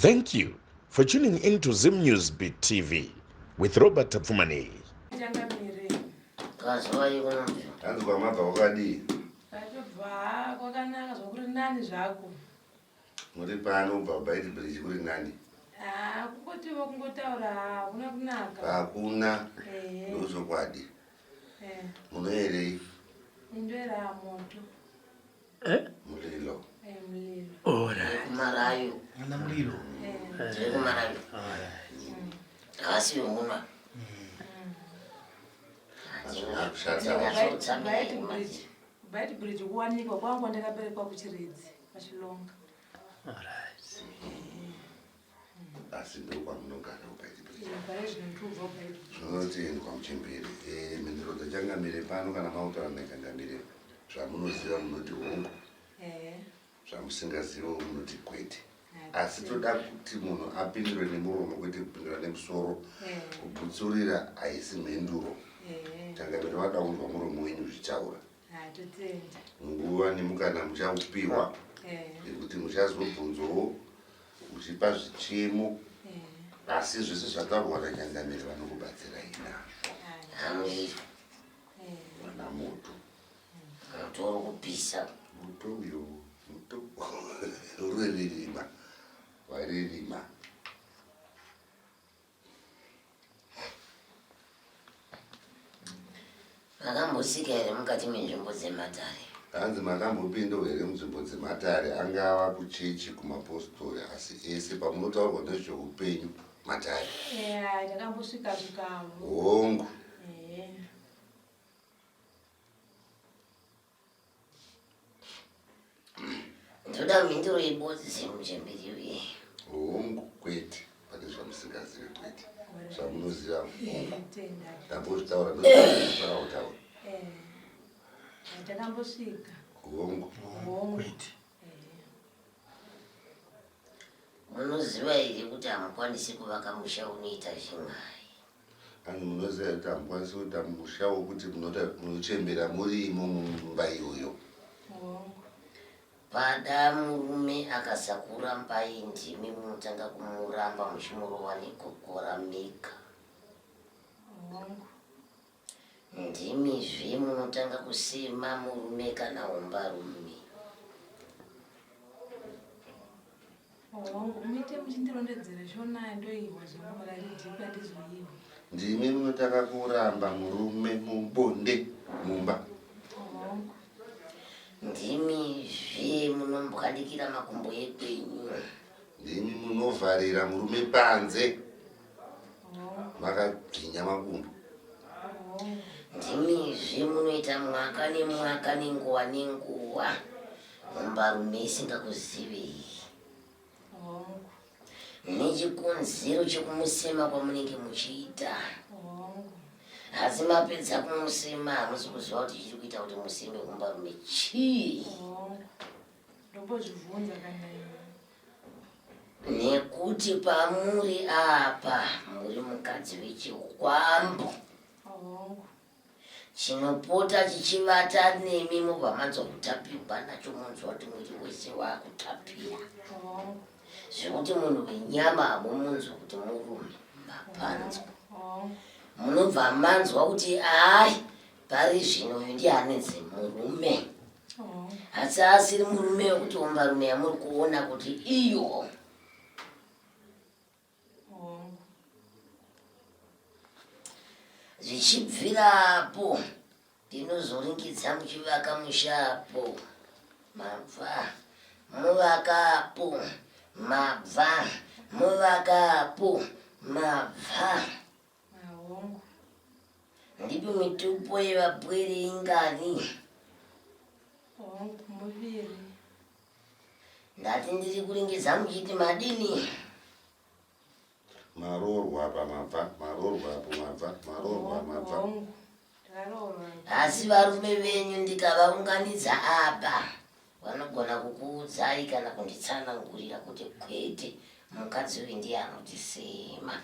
Thank you for tuning into Zim News Beat TV with Robert Tapfumani. Muri pano babaiti bridge kuri nani? Kungotiwa kungotaura hakuna kunaka. Hakuna. Ndozokwadi. Munoerei? Indoera moto. Mulilo. Mulilo. Ora. Marayo. Ana mulilo. Marayo. Kasi umuna. Baiti bridge kuwanikwa kwangu ndakaberekwa kuchiredzi pachilonga. Alright. Asi ndo kwamunogara ubaiti bridge. Pare zvinotubva ubaiti. Zvinoti kwa Muchimbiri. Mindiro dzachangamire pano kana mautaura nekangamire. Zvamunoziva munoti hongu. Zvamusingaziva munoti kwete. Asi toda kuti munhu apindure nemuromo kwete kupindura nemusoro. Kubvutsurira haisi mhenduro. Changamire wadaunzwa muromo wenyu zvichaura. Nguva nemukana muchaupiwa nekuti muchazobvunzawo muchipa zvichemo asi zvese zvataurwa nachangamire vanokubatsirai nazvo. Wana moto Moto kupisa. Moto uyo moto urerima warerima. Makambosika here mukati menzvimbo dzematare? Hanzi makambopinda here munzvimbo dzematare, angava kuchechi kumapositori, asi ese pamunotaurwa nezveupenyu matare. Takambosvika zvikamo. Hongu. Ndoda mhinduro yebodzi semuchemberi uye. Hongu kwete, pane zvamusingazivi kwete. Zvamunoziva hongu. Ndambozvitaura ndozvitaura. Takambosvika. Hongu. Kwete. Munoziva here kuti hamukwanisi kuvaka musha unoita zvimwai? Ani munoziva kuti hamukwanisi kuita musha wokuti munochembera murimo mumba iyoyo. Pada murume akasakurambai ndimi munotanga kumuramba muchimurova nekokora mika. Ndimizve munotanga kusema murume kana umbarume. Muite muchindirondedzera shona ndoiwa zvamuraridzipa ndizoiwa. Ndimi munotanga kuramba murume mubonde mumba. Ndimizve munombwandikira makumbo ekwenyu. Ndimi munovharira murume panze makagwinya makumbo. Ndimizve munoita mwaka nemwaka nenguva nenguva mumbarume isingakuzivei. Nechikonzero chekumusema kwamunenge muchiita. Asi mapedza kumusema hamusi kuziva kuti chiri kuita kuti museme mumbarume chii. Ndombozvibvunza kana Nekuti pamuri apa muri mukadzi wechikwambo chinopota chichivata nemi mubva manzwa kutapirwa nacho munzwa kuti mwiri wese wakutapira. Zvekuti munhu wenyama hamumunzwa kuti murume mapanzwa. Munobva manzwa kuti ai pari zvino uyu ndiye anenzi murume. Asi asiri murume wekuti umbarume yamuri kuona kuti iyo. Zvichibvirapo ndinozoringidza muchivaka mushapo. Mabva muvakapo. Mabva muvakapo. Mabva. Ndipo mitupo yevabwere ingani? muviri. Ndati ndiri kuringidza muchiti madini? Marorwa pamabva, marorwa pamabva, marorwa mabva. Asi varume venyu ndikavaunganidza apa vanogona kukuudzai kana kunditsanangurira kuti kwete mukadzi uyu ndiye anotisema.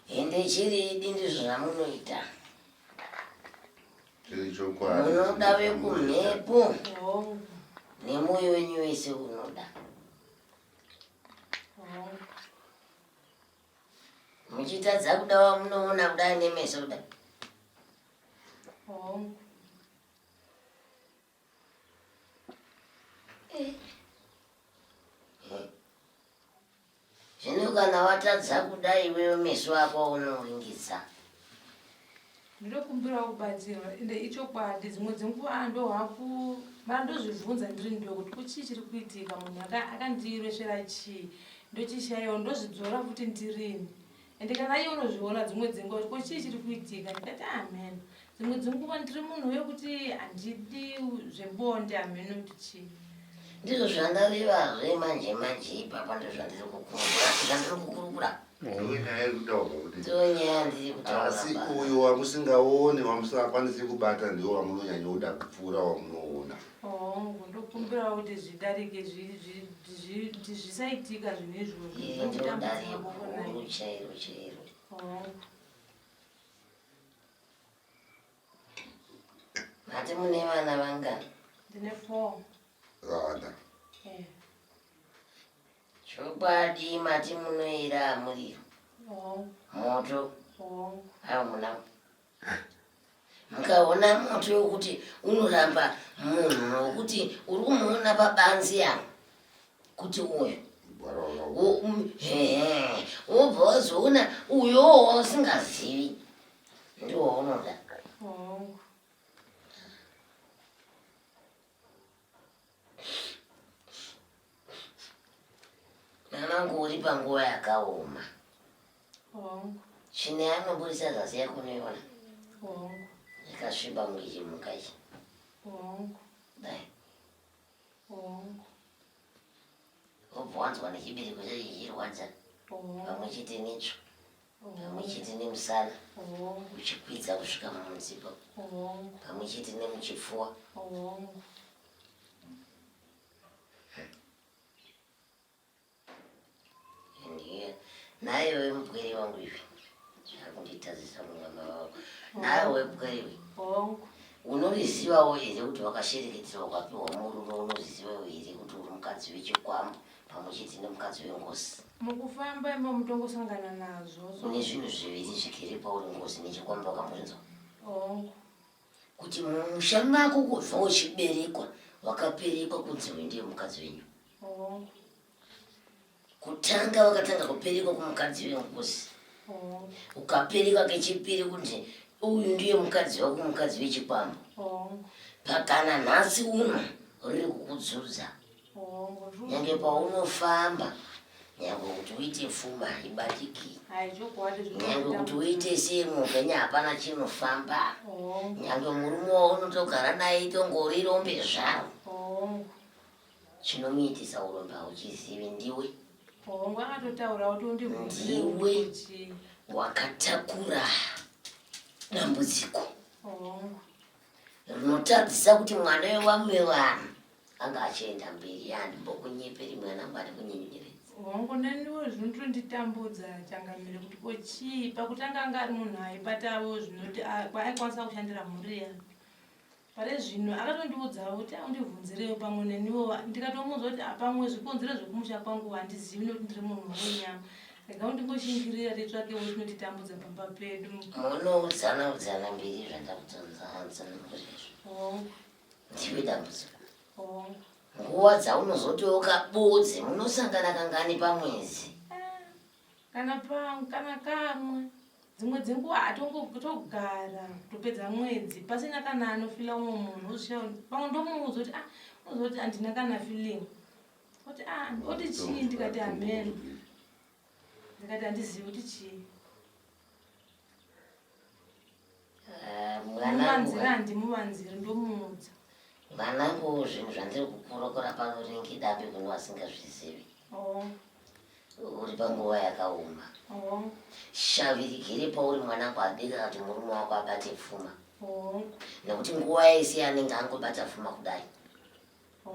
Ende chiridi ndizvo zvamunoita. Munoda vekumhepo nemoyo wenyu wese unoda. muchitadza kudawa munoona kudai nemeso kudai. Zvino kana watadza kudai iwewe meso ako unoringisa. Ndinokumbira kubatsirwa ende ichokwadi dzimwe dzenguva ndozvibvunza ndiri ndo kuti kuchii chiri kuitika munhu akandireshera chii ndochishayiwa ndozvidzora futi ndirini ende kana iye unozviona dzimwe dzenguva kuti kuchii chiri kuitika ndikati amen dzimwe dzenguva ndiri munhu wekuti handidi zvebonde ameno kuti chii ndizvo zvandarevazve manje ipapa ndozvandiri kukurukura ndonyaya ndiri kutaura asi uyo wamusingaoni wamusingakwanisi kubata ndiwo wamunonyanyoda kupfuura wamunoona. Ndokumbira kuti zvidarike zvisaitika zvine izvozvo. Chairo. Mati mune vana vangani? Ndine 4. Vana. Chokwadi mati munoira muriro. Moto. Hamuna. Mukaona moto wekuti unoramba munhu wekuti uri kumuona pabanzi yangu kuti uyo wobva wazoona uyowo wausingazivi ndiwo waunoda. Mamangu uri panguva yakaoma. Chine anoburisa zasi yakunoiona. Ikasviba muichimuka ichi. Dai. Wobva wanzwa nechibereko chacho chichirwadza. Pamwe chete netsvo. Pamwe chete nemusana. Uchikwidza kusvika mumutsipa. Pamwe chete nemuchipfuwa. Naye mupweri wangu ivi zvakunditadzisa mumwama wavo. Nawe mupweri unorizivawo here kuti wakashereketerwa ukapiwa murume unorizivawo here kuti uri mukadzi wechikwambo pamwe chete nemukadzi wengosi. Mukufamba imo mutongosangana nazvo. Une zvinhu zviviri zvikiri pauri ngosi nechikwambo wakambonzwa. Kuti mumusha mako kubva uchiberekwa wakaperekwa kunzi ndiye mukadzi wenyu. Kutanga wakatanga kuperekwa kumukadzi wengosi. Ukaperekwa kechipiri kuti uyu ndiye mukadzi wako mukadzi wechikwambo. Pakana nhasi uno riri kukudzudza. Nyange paunofamba nyange kuti uite pfuma ibatiki. Nyange kuti uite semhupenyu hapana chinofamba. Nyange murume waunotogara naye itongori rombe zvaro. Chinomuitisa urombe hauchizivi ndiwe. Ndiwe wakatakura dambudziko rinotadzisa kuti mwana wevamwe vanhu anga achienda mberi yandimbokunyeperi mwana ngwari kunyenyeredza. Neniwo zvinotonditambudza changamire kuti kochii pakutanga anga ari munhu aibatawo zvinoti aikwanisa kushandira mhuri yangu. Pare zvino akatondiudzawo kuti undibvunzirewo pamwe neniwo ndikatomuudza kuti pamwe zvikonzero zvekumusha kwangu handizivi nokuti ndiri munhu wenyama. Rega undingoshingirira titsvakewo zvinotitambudza pamba pedu. Munoudzana mberi zvandakutonzaanza nomurezvo. Ndiwe dambudziko. Nguva dzaunozoti ukabodze munosangana kangani pamwedzi? Kana kamwe. Dzimwe dzenguva togara topedza mwedzi pasina kana anofila umwe munhu uzvishawo pamwe ndomuudza kuti unozoti handina kana feeling. Oti chii ndikati amen. Ndikati handizivi kuti chii. Muvanzira handimuvanziri ndomuudza. Mwanangu zvinhu zvandiri kukurokora pano ringi dambe kune wasingazvizivi. Uri panguva yakaoma. Shavirigire pauri mwanangu adika kuti murume wako abate pfuma. Nekuti nguva yese anenge angobata pfuma kudai.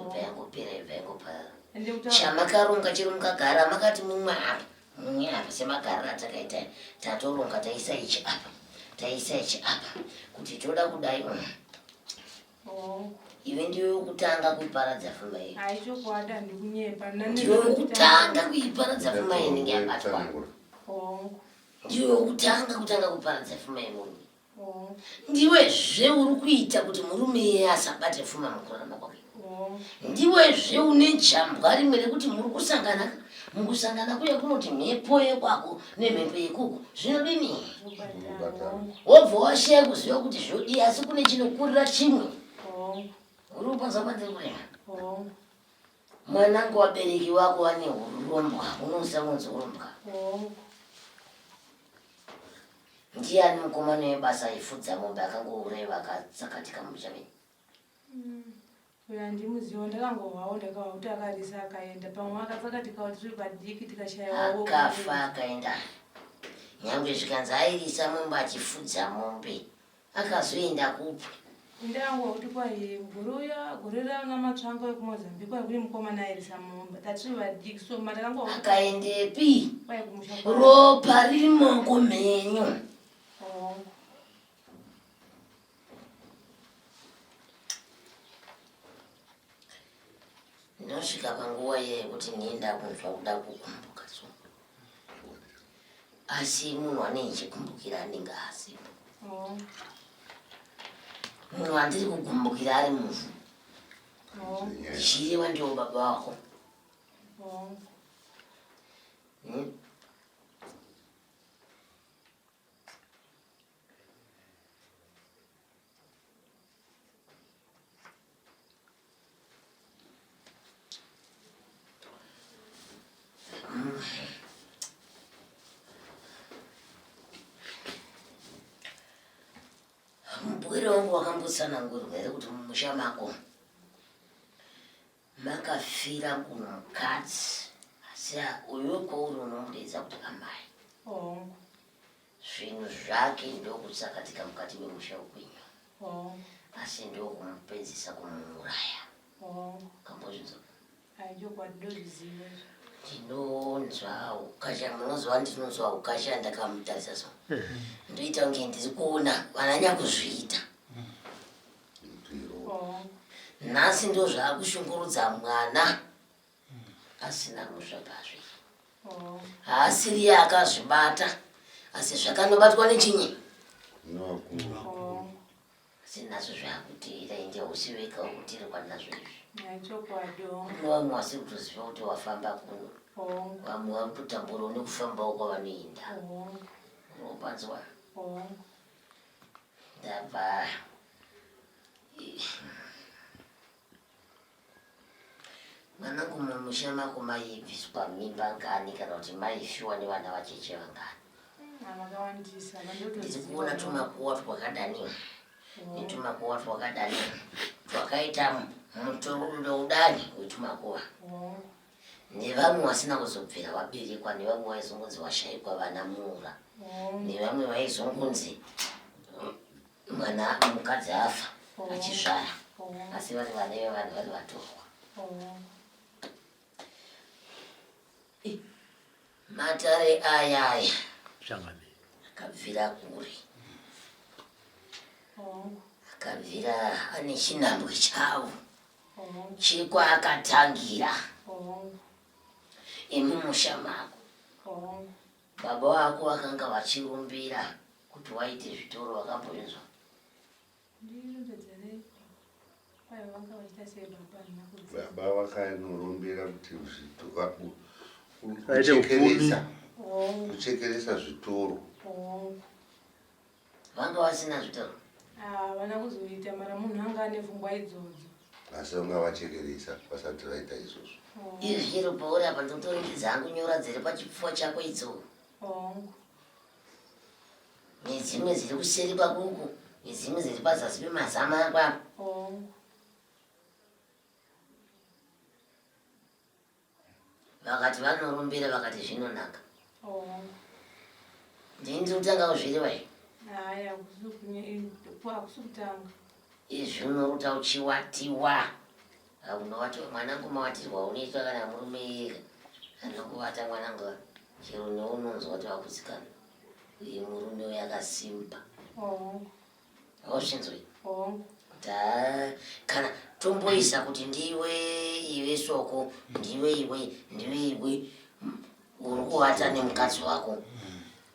Ibva yangopera ibva yangoparara. Chamakaronga chero mukagara makati mumwe apa semagariro atakaita tatoronga taisa ichi apa kuti toda kudai iwe ndiwe wekutanga kuiparadza pfuma iyi. Aichokwadi ndikunyepa. Ndiwe wekutanga kuiparadza pfuma iyi inenge yabatwa. Ndiwe wekutanga kuiparadza pfuma iyi murume. Ndiwezve uri kuita kuti murume iye asabate pfuma mukurarama kwake. Ndiwezve une jambwa rimwe rekuti muri kusangana. Mukusangana kuye kunoti mhepo yekwako nemhepo yekuku zvinodini? Wobva washeya kuziva kuti zvodi asi kune chinokurira chimwe. Uri kupanza panze kurema. Mwanangu wabereki wako wane urombwa, unosamudza urombwa. Ndiani mukomana webasa aifudza mombe akangoureva akasakatika muchameni? Uya ndimuziva ndakangohwawo ndakawa kuti akarisa akaenda pamwe akatsakatika kuti tiri padiki tikashayawo akafa akaenda. Nyangwe zvikanzi airisa mombe achifudza mombe akazoenda kupi? Ndango kuti kwai gore rana matsvanga ekumozambique kwai kuri mukomana airisa mombe tatiri vadiki so matakango akaendepi? kwai kumusha Ropa riri mumaoko menyu. Ndosvika panguva yekuti ndienda kunzwa kuda kukumbuka so. Asi munhu anechikumbukira anenge asipo. Munhu andiri kukumbukira ari mufu. Chiriwa ndiwo baba wako. Mubwire wangu wakambotsanangurwa here kuti mumusha mako makafira kuno mukadzi asi uyo kwauri unomudedza kuti amai. Zvinhu zvake ndokusakatika mukati memusha ukwenyu asi ndokumupedzisa kumuuraya. Kambozvinzwa? aichokwadidoziziva ndinonzwa ukasha munozwa ndinonzwa ukasha ndakamutarisa so ndoita kunge ndiri kuona vananya kuzviita. Nhasi ndo zvaakushungurudza mwana asina musvapazve haasiri akazvibata asi zvakanobatwa nechinyi asi nazvo zvaakuteera inde usiveka ukutiri kwanazvo izvi. aichokwado Vamwe wasi kutoziva kuti wafamba kuno. Vamwe vakutotambura une kufambawo kwavanoenda. Unopanzwa? Ndabva mwanangu mumusha mako maibviswa mimba ngani kana kuti maifiwa nevana vacheche vangani? vakawandisa Ndiri kuona tumakuwa twakadani netumakuwa twakadani twakaita mutondo udani wetumakuwa. Nevamwe vasina kuzobvira vaberekwa, nevamwe vaizongonzi vashayikwa vana muura, nevamwe vaizongonzi mwana mukadzi afa achizvara asi vari vana vevanhu vari vatorwa. Matare ayaya akabvira kure, akabvira ane chinhambwe chavo chekwaakatangira emumusha mako. Baba wako vakanga vachirumbira kuti waite zvitoro, wakambonzwa? Baba vakanorumbira kuti kuchekeresa zvitoro. Vanga vasina zvitoro? vana kuzoita mara munhu anga ane pfungwa idzodzo. Asi vanga vachekeresa vasati vaita izvozvo. Izvi chero pauri apa ndotoringidza hangu nyora dziri pachipfuva chako idzo. Nedzimwe dziri kuseri kwakuku, nedzimwe dziri pazasi pemazama ako apa. Vakati vanorumbira vakati zvinonaka. Ndini ndiri kutanga kuzvirewa izvi. Haya akusi kutanga. Izvi unoruta uchiwatiwa. Unovatiwa mwanangu, mawatirwa unoitwa kana murume ega. Anonguvata mwanangu chero neunonzwa kuti wakutsikana. Uyu murume uyu akasimba. Hauzvinzwi? kana tomboisa kuti ndiwe iwe soko ndiwe iwe uri kuvata nemukadzi wako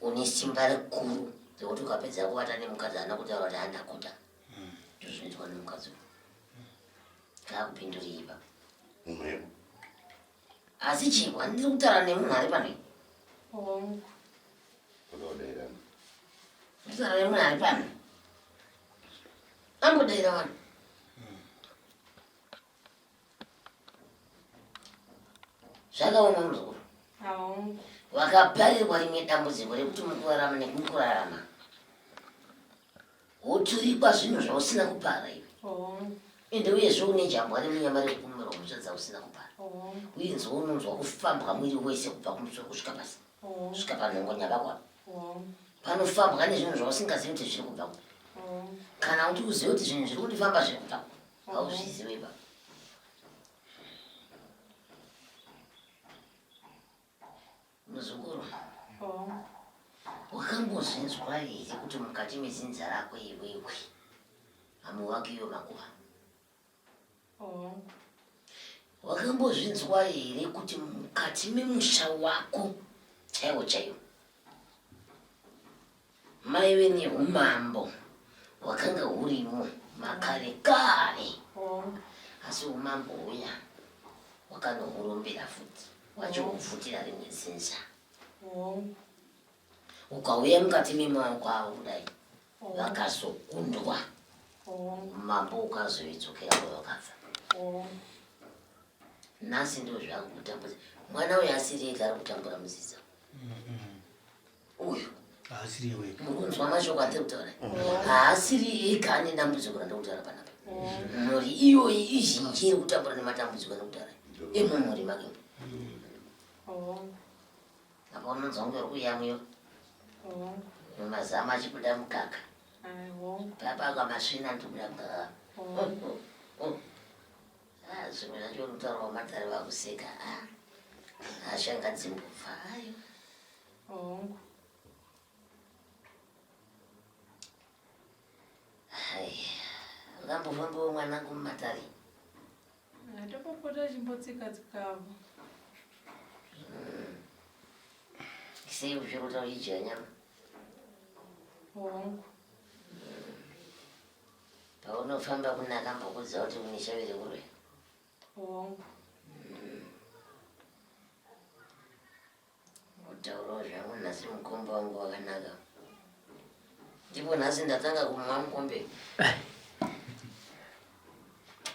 une simba rikuru rekuti ukapedza kuvata nemukadzi ana kutaura kuti andakuda ndozvinoitwa nemukadzi kaakupinduri ipa asi chingwa ndiri kutaura nemunhu ari pano kutaura nemunhu ari pano ambodaira vanhu zvakaoma muzukuru vakabharirwa rimwe dambudziko rekuti mukurarama nemukurarama woturikwa zvinhu zvausina kupara iwe ende uyezve une jambwa remunyama rekukumira kumusvadza usina kupara uyinzwa unonzwa kufambwa mwiri wese kubva kumusoro kusvika pasi kusvika panhongonya vakwa panofambwa nezvinhu zvausingazivi kuti zviri kubva kana kuti uzive kuti zvinhu zviri kundifamba zviri kubva hauzvizive ipa muzukuru wakambozvinzwa here kuti mukati mezinza rako iwewe hamuwakiyo makuva wakambozvinzwa here kuti mukati memusha wako chaiwo chaiwo maive neumambo wakanga hurimo makare kare asi umambo uya wakanohurumbira futi wachiufutira rimwe zinza ukauya mukati memaoko avo kudai vakazokundwa mambo ukazoidzokera kwavakafa nhasi ndo zvakutambudza mwana uyu asiri ega ari kutambura muziza uyu mukunzwa mashoko atiri kutaura haasiri ega ane dambudziko randakutaura panapa mhuri iyoyi izhinji iri kutambura nematambudziko andakutaura emumhuri make apa unonzwa kunge uri kuyamwiwa mazama achibuda mukaka papa akamasvina ndikubuda mukaka zvimwe zvacho unotaura wamatare vakuseka ashanga dzimbobva ayo ukambofambawo mwanangu mumatare atopopota chimbotsika-tsikavo sei uzvirota uchidya nyama paunofamba kunaka mbokudza kuti uneshavire kurwe utaurawo zvangu nhasi mukombe wangu wakanaka ndipo nhasi ndatanga kumwa mukombe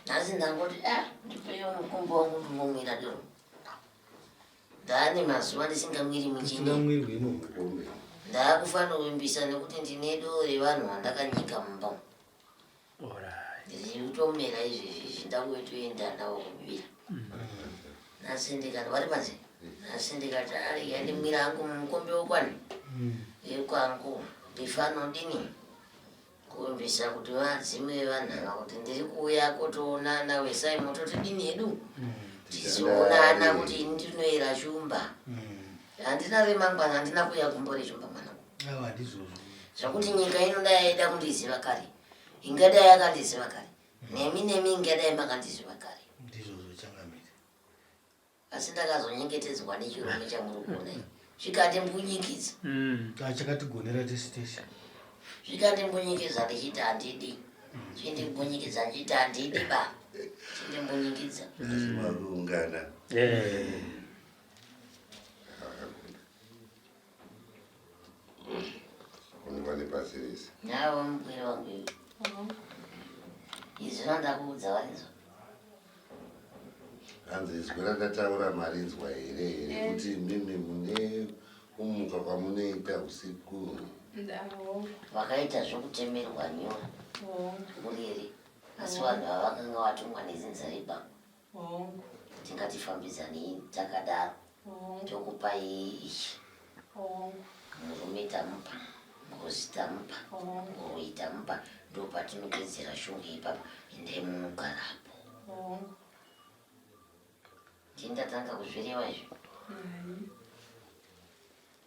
nhasi ndangoti ndipeyo mukombe wangu ndingomwira doro ndaane mazuva ndisingamwiri michini ndaakufanira kuvimbisa nekuti ndine dore vanhu vandakanyika mumba ndiri kutomera izvezvi ndakuitoenda navo kubira nhasi ndikati vari panze nhasi ndikati arega ndimwira hangu mumukombe wokwani ekwangu ndifanodini kuvimbisa kuti vadzime vanhanga kuti ndiri kuuya kutoonana wesai mototi dini hedu tizoonana kuti ndinoera shumba handina remangwana handina kuya kumbore shumba mwanangu zvakuti nyika inodai yaida kundiziva kare ingadai yakandiziva kare nemi ingadai makandiziva kare asi ndakazonyengetedzwa nechirume chamuri kuonai zvikandimbunyikidza chakatigonera tese tese zvikandimbunyikiza ndichiti handidi chindimbunyikiza ndichiti handidi ba chindimbunyikiza makuungana univane pasi rese nawo mugwiri wangu iwe izvi vandakuudza varinzwa hanzi izwi randataura marinzwa here kuti mimi mune kumuka kwamunoita usiku vakaita zvokutemerwa nyora muriri asi vanhu vavakanga vatumwa nezinza rebango tingatifambidzanei takadaro tokupai ichi murume tamupa ngozi tamupa ngoroi tamupa ndopatinopedzera shungu ipapa endai munogarapo tindatanga kuzvireva izvo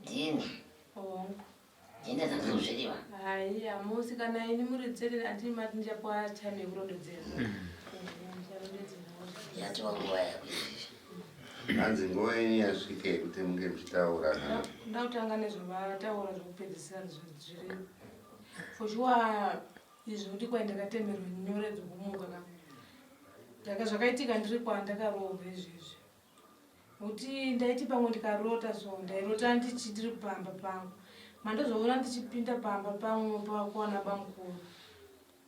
ndini ende ndakuzviriva hai hamusi kana ini muridzere atimati ndichapuwa time yekurondedzera yatova nguva yakuizvizvi hanzi nguva yenyu yasvika yekuti munge muchitaurana. ndautanga nezvavataura zvokupedzisira zviri foshuwa izvo ndikwai ndakatemerwa nyoredzo kumuka zvakaitika ndiri kwandakarohwa izvezvi nokuti ndaiti pamwe ndikarota so ndairota ndiri pamba pangu mandozoona ndichipinda pamba pamwe pakuwana bamukuru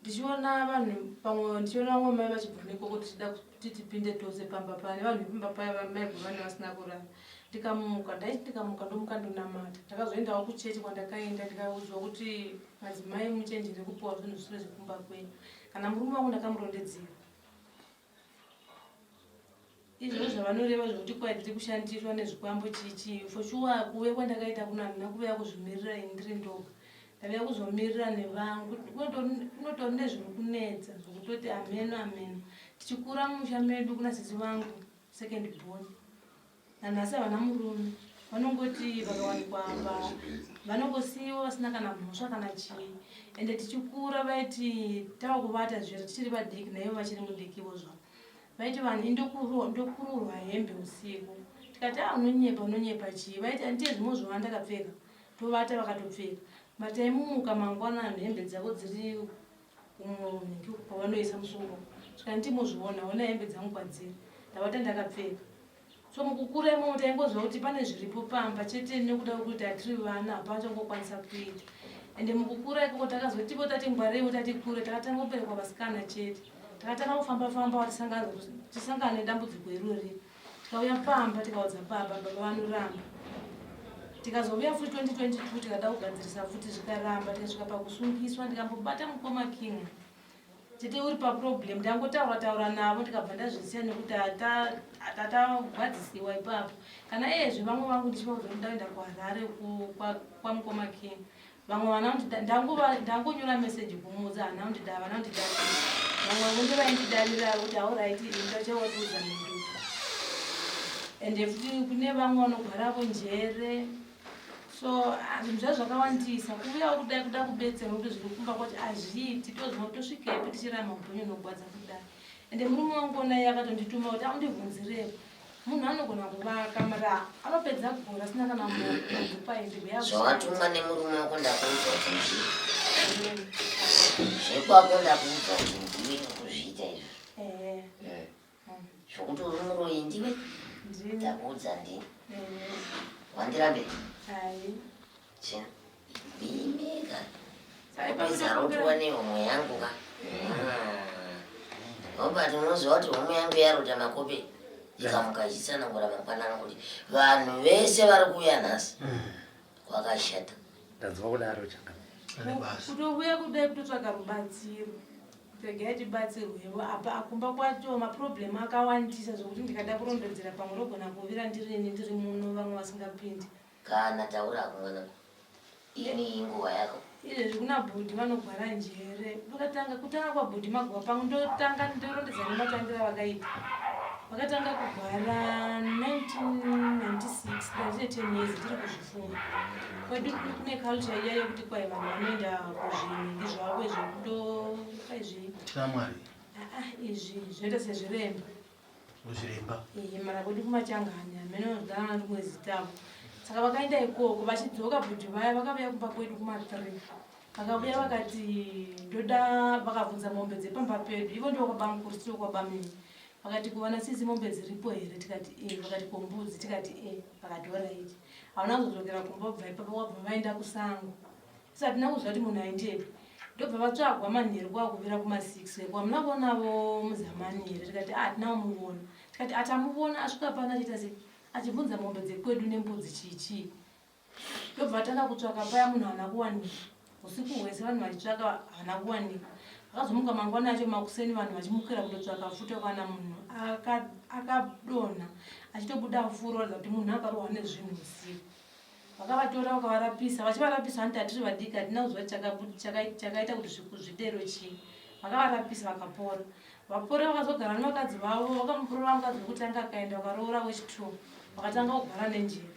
ndichiona vanhu pamwe ndichiona vamwe mai vachibva nekoko tichida kuti tipinde tose pamba pane vanhu vepamba paya vamaibva vane vasina kurara ndikamuka ndomuka ndonamata ndakazoendawo kuchechi kwandakaenda ndikaudzwa kuti madzimai muchenjere kupiwa zvinhu zvisire zvekumba kwenyu kana murume wangu ndakamurondedzera izvo zvavanoreva zvokuti kwai tiri kushandiswa nezvikwambo chichi foshuwa kuve kwandakaita kuna handina kuveya kuzvimirira ini ndiri ndoga ndaveya kuzomirira nevangu kunotori nezviri kunetsa zvokutoti ameno tichikura mumusha medu kuna sisi vangu second born nanhasi havana murume vanongoti vakawanikwa amba vanongosiyiwa vasina kana mhosva kana chii ende tichikura vaiti tava kuvata zviro tichiri vadiki naivo vachiri mudikivo zvavo vaiti vanhu indokururwa hembe usiku tikati unonyepa chii vaiti handite zvimwe zvova ndakapfeka tovata vakatopfeka mataimuka mangwanani hembe dzavo dziri kumwengi kwavanoisa musoro tikandimuzviona ona hembe dzangu kwadziri ndavata ndakapfeka so mukukura imomo taingozva kuti pane zviripo pamba chete nekuda kwekuti hatiri vana hapachangokwanisa kuita ende mukukura ikoko takazotipo tatingwareiwo tatikure takatangoperekwa vasikana chete takatanga kufamba tisangana nedambudziko irori tikauya pamba tikaudza baba vanoramba tikazouya futi 2022 tikada kugadzirisa futi zvikaramba tikasvika pakusungiswa ndikambobata mukoma king chete uri paproblem ndangotaura navo ndikabva ndazvisiya nekuti hatatagwadzisiwa ipapo kana iyezve vamwe vangu ndichivaudza kuti ndaenda kuharare kwamukoma king vamwe vana ndangonyora meseji kumudza hana undida vana undida vamwe vangu vaindidarira kuti auraiti ndachawatiudza nenduka ende futi kune vamwe vanogwaravo njere so zvinhu zvazvakawandisa kuuya kudai kuda kubetsera kuti zviri kumba kwati hazviiti tozima kutosvikepi tichirama mubhonyo unogwadza kudai ende murume wangu onai akatondituma kuti aundibvunzirepo munhu anogona kuvaka mara anopedza kugora asina kana zvawatumwa nemurume wako ndakuudza kuti zvekwako ndakuudza kuti ndiwe kuzviita izvi zvokuti uri muroyi ndiwe ndakuudza ndini wandirambe chino bimeka kupedza roti wane homwe yangu ka obati unoziva kuti homwe yangu yarota makope ikamuka ichisanangura mangwanana kuti vanhu vese vari kuuya nhasi kwakashata ndadziva kudaro kutouya kudai kutotsvaga rubatsiro regai tibatsirwewo apa akumba kwacho maproblemu akawandisa zvokuti ndikada kurondedzera pamwe rogona kuvira ndirini ndiri muno vamwe vasingapindi kana taura kumwanako ini inguva yako izvezvi kuna bhodhi vanogwara njere kutanga kwabhodhi magwa pamwe ndorondedza nematangira vakaita vakatanga kugwara 1996 ndazine 10 years tiri kuzvifunga kwedu kune culture iya yekuti kwai vanhu vanoenda kuzvinhingi zvavo izvokutoaizvitamwari izvi zvinoita sezviremba muzviremba mara kwedu kumachangani amene nodana ndimwezi tavo saka vakaenda ikoko vachidzoka bhodhi vaya vakauya kumba kwedu kuma3 vakauya vakati ndoda vakabvunza mombe dzepamba pedu ivo ndo kwabamukuru sio kwabamini vakati kuvana sisi mombe dziripo here tikati vakati kombudzi tikati vakati oraiti hauna kuzodzokera kumba ubva ipapo wabva vaenda kusango isatina kuzva kuti munhu aendepi ndobva vatsvagwa manheru kwakuvira kuma6 kwamuna kuonavo muzamani here tikati tinamuona tikati atamuvona asvika pana achiita sei achibvunza mombe dzekwedu nembudzi chichi ndobva vatanga kutsvaka paya munhu hana kuwanika usiku hwese vanhu vachitsvaka hana kuwanika vakazomuka mangwana acho makuseni vanhu vachimukira kundotsvaka futi kana munhu akadonha achitobuda furo ratidza kuti munhu akarohwa nezvinhu usiku vakavatora vakavarapisa vachivarapisa vanti hatiri vadiki hatina kuziva chakaita kuti zvidero chii vakavarapisa vakapora vapora vakazogara nevakadzi vavo vakamuporora mukadzi wekuti anga akaenda vakaroora wechi2 vakatanga kugara nenjere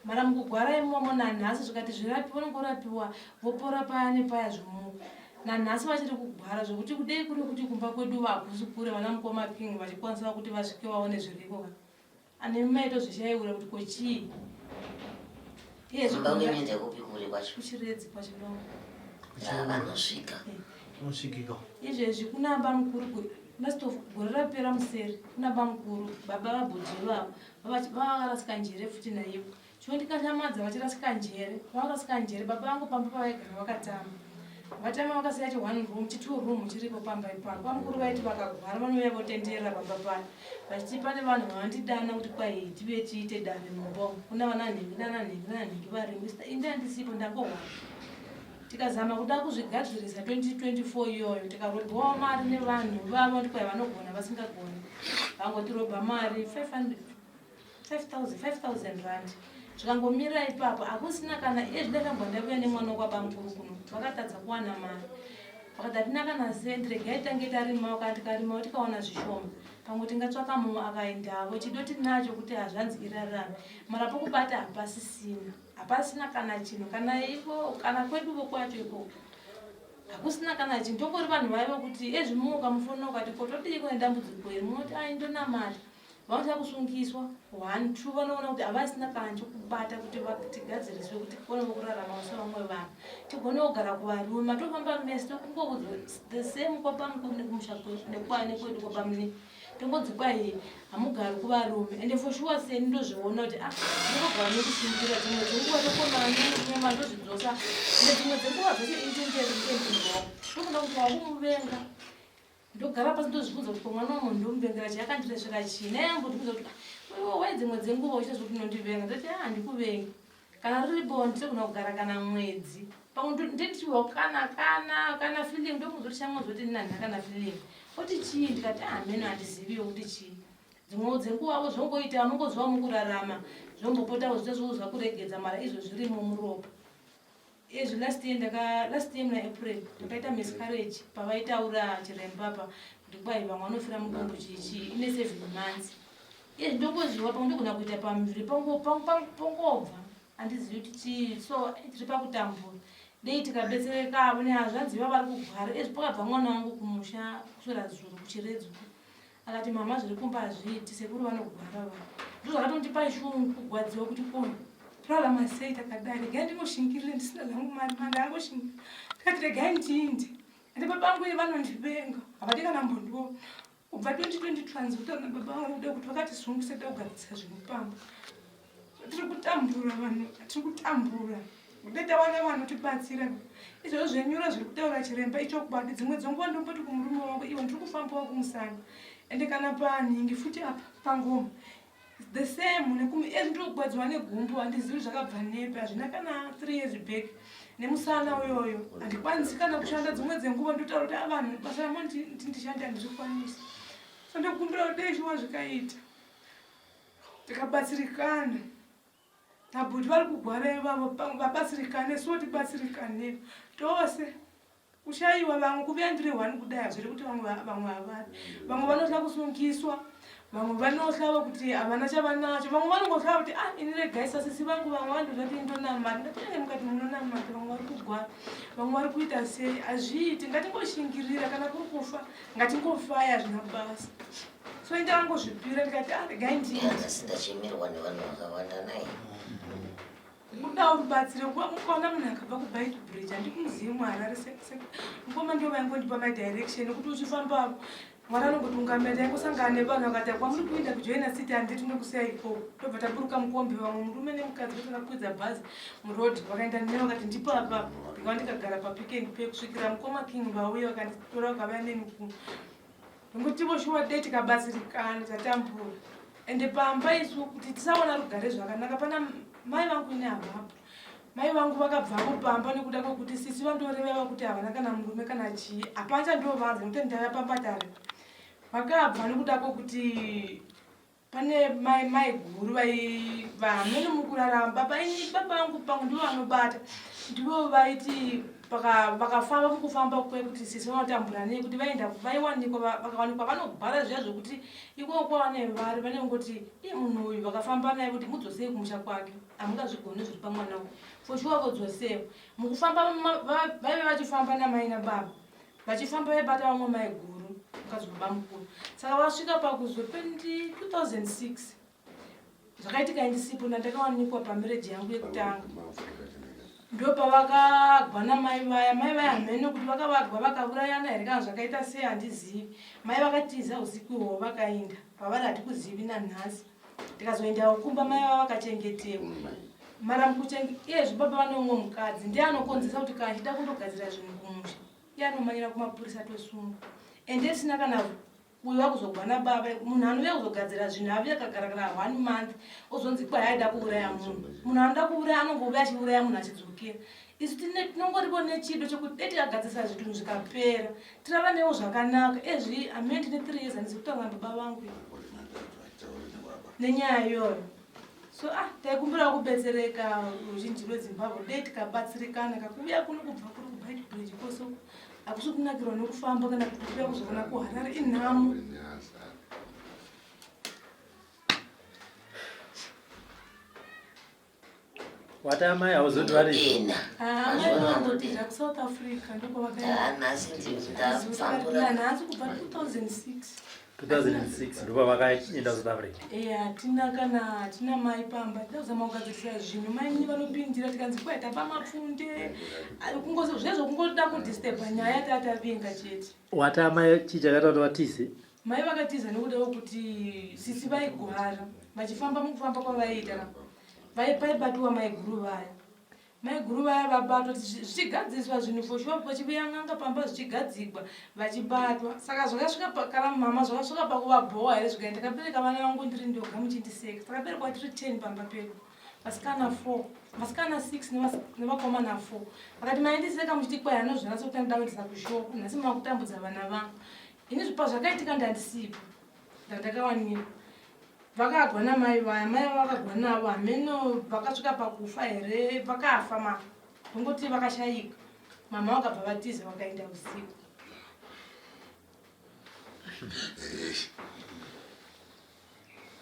mara mukugwara imomo nanhasi zvikati zvirapiwa nongorapiwa vopora paya nepaya zvomuka nanhasi vachiri kugwara zvokuti kudei kuri kuti kumba kwedu vakusi kure vana mukoma King vachikwanisa kuti vasvike vaone zviriko ane maito zvishaiura kuti kochii iye zvinoende kupi kuri kwacho kuchiredzi kwachilongo vanosvika unosvikika izvezvi kuna aba mukuru last of gore rapera museri kuna aba mukuru baba vabhodhi vavo vavarasika njere futi naivo chondikashamadza vachirasika njere vavarasika njere baba vangu pamba pavaigara vakatama vatama vakasiya chi1 room chi2 room chiripo pamba ipapo pamukuru vaiti vakagwara vanouya votenderera pamba pano vachiti pane vanhu vavandidana kuti kwai tive tiite dare mumbongo kuna vana nhengi varimo inde handisipo ndangohwana tikazama kuda kuzvigadzirisa 2024 iyoyo tikarobhawo mari nevanhu vavo kuti kwai vanogona vasingagoni vangotirobha mari 5,000 rand zvikangomira ipapo hakusina kana iye zvidakambwa ndakuya nemwana wakwabamukuru kuno vakatadza kuwana mari vakati hatina kana sendi regai tange tarimawo kana tikarimawo tikaona zvishoma pamwe tingatsvaka mumwe akaendavo chidoti nacho kuti hazvanzi irarame mara pokubata hapasina kana chinhu kana ivo kana kweduvo kwacho ikoko hakusina kana chinhu tongori vanhu vaivo kuti ezvimuka mufonera ukati kotodii kune dambudziko iri munoti aindonamata vanoda kusungiswa 1-2 vanoona kuti havasina kana chokubata kuti tigadziriswe kuti tikone kurarama sevamwe vanhu tigone kugara kuvarume matofamba mese tokungokudzwa the same kwapamukuru nekumusha nekwane kwedu kwapamune tongodzi kwai hamugari kuvarume ende for sure seni ndozviona kuti ndinogara nekusungira dzimwe dzenguva tokonanyema ndozvidzosa ende dzimwe dzenguva dzacho intenderi kuendinzwao tokuda kuti wakumuvenga ndogara pasi ndozvibudza kuti mwana wamunhu ndomuvengera chiyakandiresvera chii nayambondibudza kuti wai dzimwe dzenguva uchazvo kuti nondivenga ndoti handikuvengi kana riripo nditogona kugara kana mwedzi pamwe ndetiwa kana feeling ndomuzoti chamwezoti ndinanha kana feeling oti chii ndikati meno handiziviwo kuti chii dzimwewo dzenguvawo zvongoita anongozva mukurarama zvombopotawo zvitozvouza kuregedza mara izvo zvirimo muropa izvi last year muna April takaita miscarriage pavaitaura chirembapa kuti kwai vamwe vanofira mudumbu chichi ine 7 months izvi ndongozviwa pamwe ndogona kuita pamuviri pongobva handizivi kuti chii so tiri pakutambura dei tikabetsereka ne hazvanziva vari kugwara izvi pakabva mwana wangu kumusha kuswera zuro kuchiredzuku akati mama zviri kumba hazviiti sekuru vanogwara vanhu ndozvakatondipa shungu kugwadziwa kuti kona rarama sei takadai regai ndingoshingirire ndisina zangu mari mandangoshingirira tikati regai ndiinde ende baba vangu vanondivenga havadi kana mbondiona kubva 2020 transit na baba vangu ude kuti vakatizungise togadzisa zvinopamba tiri kutambura vanhu tiri kutambura kudeta wana vanhu tibatsira izvo zvenyura zviri kutaura chiremba icho kubati dzimwe dzenguva ndomboti kumurume wangu iwe ndiri kufambawo kumusana ende kana paningi futi apa pangoma the same ezvi ndokugwadzwa negumbo handizivi zvakabva nepi hazvina kana 3 years back nemusana uyoyo handikwanisi kana kushanda dzimwe dzenguva ndotaura kuti avanhu basa ramo ndishande handizvikwanisi so ndokumbira kuti dei zviwa zvikaita tikabatsirikana nabhuti vari kugwara ivavo vabatsirikane so tibatsirikane tose kushayiwa vamwe kuvuya ndiri 1 kudai hazviri kuti vamwe havari vamwe vanohla kusungiswa vamwe vanohlava kuti havana chavanacho vamwe vanongohlava kuti ini regai sasisi vangu vamwe vandozvati indonamata ndatinenge mukati munonamata vamwe vari kugwara vamwe vari kuita sei hazviiti ngatingoshingirira kana kuri kufa ngatingofaya hazvina basa so indangozvipira ndikati regai ndachimirwa nevanhu vakawanda nai kuda urubatsire ukaona munhu akabva kubait bridge handikumuzivi mwari ari mukoma ndiyo vaingondipa madirection kuti uchifambapo mwari anongotungamira ingosangana nevanhu vakati kwamuri kuenda kujoina city handiti nekusiya ikoko tobva taburuka mukombe vamwe murume nemukadzi vatakakwidza bhazi murodhi vakaenda nene vakati ndipo apa ndikava ndikagara papick and pay kusvikira mukoma King vauya vakanditora vakavaya neni kuno ndingotivo shuwa dei tikabatsirikana tatambura ende pamba isu kuti tisaona rugare zvakanaka pana mai vangu ine havapo mai vangu vakabvapo pamba nekuda kwekuti sisi vandoreveva kuti havana kana murume kana chii apacha ndovanza nekuti ndaya pambatare vakabva nekuda kwekuti pane mai guru vamene mukurarama baba vangu pangu ndivo vanobata ndivo vaiti vakafamba mukufamba kwekuti sisi vanotamburani kuti vaenda vaiwanikwa vakawanikwa vanogara zviya zvokuti ikoko vane vari vanengoti munhu uyu vakafamba naye kuti mudzosei kumusha kwake hamungazvigoni zviri pamwana foshuwa vodzosewo mukufamba vaive vachifamba namai nababa vachifamba vaibata vamwe mai guru mukadzibaba mukuru saka vasvika pakuzwe 2006 zvakaitika indisipo ndandakawanikwa pamireji yangu yekutanga ndo pavakagwa namai vaya hamene kuti vakavagwa vakaurayana here kana zvakaita sei handizivi mai vakatiza usiku ihwo vakaenda pavari hatikuzivi nanhasi ndikazoendawo kumba mai vava vakachengetewa mara iyezvi baba vaneumwe mukadzi ndiye anokonzesa kuti kana chida kundogadzira zvinhu kumusha iye anomanyira kumapurisa tosunga ende tisina kana uyu wakuzogwa nababa munhu anouya kuzogadzira zvinhu avi akagarakara 1 month ozonzi kwai aida kuuraya munhu anoda kuuraya anongouya achiuraya munhu achidzokera isu tinongoripo nechido chokuti dei tikagadzirisa zvinhu zvikapera tiraramewo zvakanaka ezvi amene tine 3 years handisi kutaura nababa vangu nenyaya iyoyo so taikumbira kubetsereka ruzhinji rwezimbabwe dei tikabatsirikana kakuuya kuno kubva kuri kubhaibhiriji koso hakusi kunakirwa nekufamba kana kuti kuya kuzokona kuharare inhamo watamai hauzoti vari vanotira kuSouth Africa nasi ndanhasi kubva 2006 ndopa vakaenda South Africa tina mai pamba tinazama kugadzirisa zvinhu maini vanopindira tikanzi kwai tapa mapfunde zvezvo kungoda kudisturba nyaya tatavinga chete watamai chii chakaita kuti vatize mai vakatiza nekudawo kuti sisi vaigwara vachifamba mukufamba kwavaiita vaibatiwa maiguru vaya vabatwa zvichigadziswa zvinhu foshuwa vachivuya n'anga pamba zvichigadzikwa vachibatwa saka zvakasvika kana mama zvakasvika pakuvabhowa here zvikaenda ndakabereka vana vangu ndiri ndoga muchindiseka takaberekwa tiri 10 pamba pedu vasikana 4 vasikana 6 nevakomana 4 vakati maindiseka muchiti kwai hanozvinatsa kuti ndidavendisa kushoko nhasi makutambudza vana vangu ini zvipa zvakaitika ndandisipo ndandakawanika vakagwa namai vaya mai vakagwa navo hameno vakasvika pakufa here vakafa vongoti vakashayika mama vakabva vatiza vakaenda usiku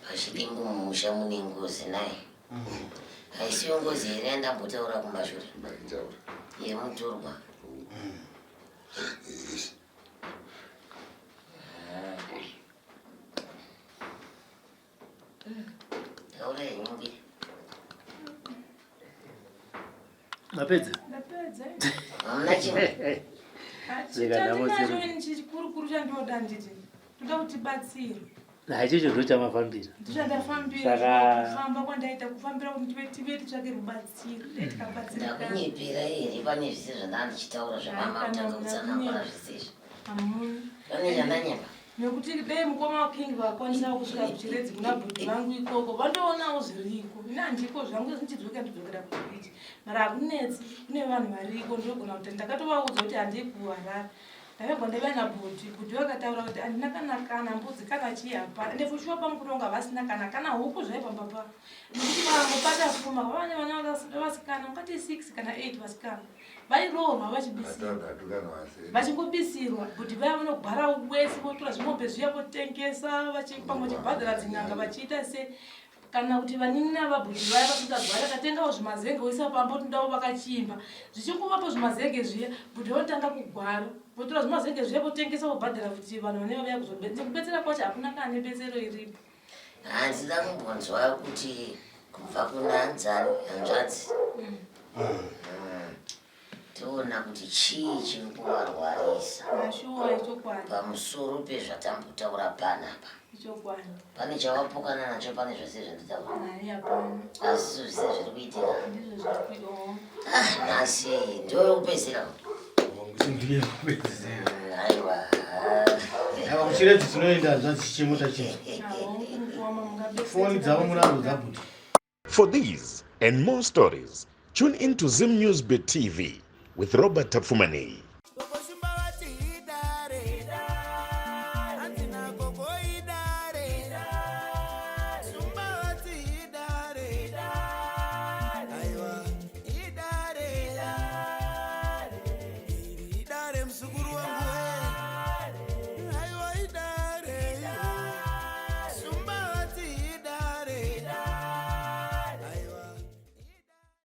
pachidingu mumusha mune ngozi naye haisiyo ngozi here andambotaura kumashure yemuturwa taura yenyumbi mapedza hamuna chimwe hatinacho chikurukuru chandinoda nditi toda kuti batsira haichicho ndo chamafambira ndichandafambira kufamba kwandaita kufambira kuti tive titsvake rubatsiro ndakunyepera here pane zvisi zvandandichitaura zvamama kutanga kutsakangora zvisizvo pane zvandanyemba nekuti dei mukoma waking vakwanisa kusvika kuchiredzi kuna bhudhi vangu ikoko vandoonawo zviriko ine handiko zvangu ndichidzoka ndidzokera kubichi mara hakunetsi kune vanhu variko ndinogona kuti ndakatovaudza kuti handii kuharara ndakagwa ndaiva nabhudhi bhudhi vakataura kuti handina kana mbudzi kana chii hapana ende fushuwa pamukuronga vasina kana huku zvaipamba pa nekuti mupata pfuma vavane vana vasikana mukati 6 kana 8 vasikana vairohwa vachingobisirwa kuti vaya vanogwara wese votora zvimombe zviya votengesa pamwe vachibhadhara dzin'anga vachiita se kana kuti vanin'ina vabhudhi vaya vasingagwara katengawo zvimazenge voisa pamba tindavo vakachimba zvichingovapo zvimazenge zviya bhudhi vanotanga kugwara votora zvimazenge zviya votengesa vobhadhara kuti vanhu vanenge vauya kuzobetsera kwacho hakuna kana nebetsero iripo handida kumbonzwa kuti kubva kuna nzani hanzvadzi toona kuti chii chiri kuvarwarisa pamusoro pezvatambotaura panapa pane chavapokana nacho pane zvese zvanditaura asi zvise zviri kuitika nhasi ndoyokupedzera aiwa kuchiredzi tinoenda hanzvadzi chichimota chino foni dzavo muraro dzabhuti. For these and more stories, tune into Zim News Bit TV with Robert Tafumani.